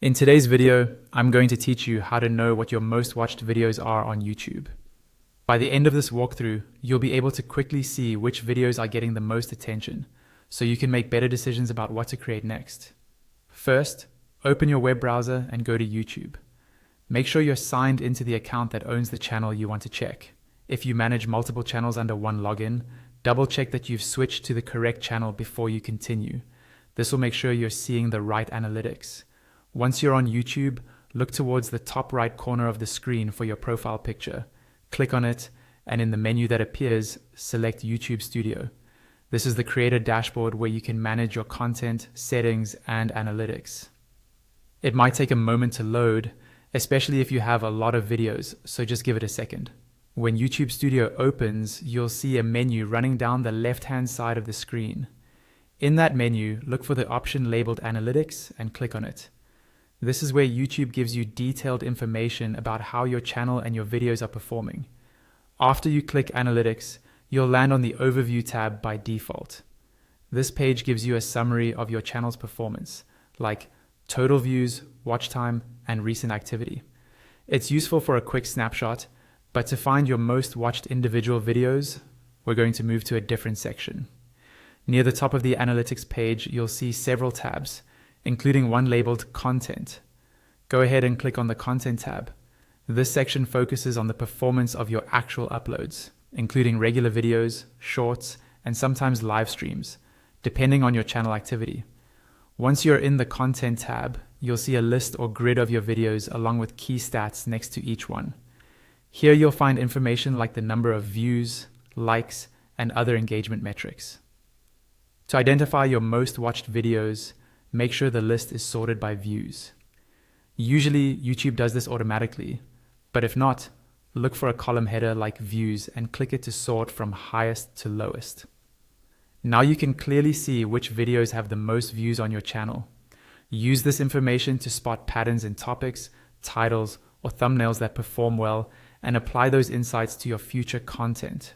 In today's video, I'm going to teach you how to know what your most watched videos are on YouTube. By the end of this walkthrough, you'll be able to quickly see which videos are getting the most attention, so you can make better decisions about what to create next. First, open your web browser and go to YouTube. Make sure you're signed into the account that owns the channel you want to check. If you manage multiple channels under one login, double check that you've switched to the correct channel before you continue. This will make sure you're seeing the right analytics. Once you're on YouTube, look towards the top right corner of the screen for your profile picture. Click on it, and in the menu that appears, select YouTube Studio. This is the creator dashboard where you can manage your content, settings, and analytics. It might take a moment to load, especially if you have a lot of videos, so just give it a second. When YouTube Studio opens, you'll see a menu running down the left-hand side of the screen. In that menu, look for the option labeled Analytics and click on it. This is where YouTube gives you detailed information about how your channel and your videos are performing. After you click Analytics, you'll land on the Overview tab by default. This page gives you a summary of your channel's performance, like total views, watch time, and recent activity. It's useful for a quick snapshot, but to find your most watched individual videos, we're going to move to a different section. Near the top of the Analytics page, you'll see several tabs, including one labeled Content. Go ahead and click on the Content tab. This section focuses on the performance of your actual uploads, including regular videos, shorts, and sometimes live streams, depending on your channel activity. Once you're in the Content tab, you'll see a list or grid of your videos along with key stats next to each one. Here you'll find information like the number of views, likes, and other engagement metrics. To identify your most watched videos, make sure the list is sorted by views. Usually, YouTube does this automatically, but if not, look for a column header like views and click it to sort from highest to lowest. Now you can clearly see which videos have the most views on your channel. Use this information to spot patterns in topics, titles, or thumbnails that perform well, and apply those insights to your future content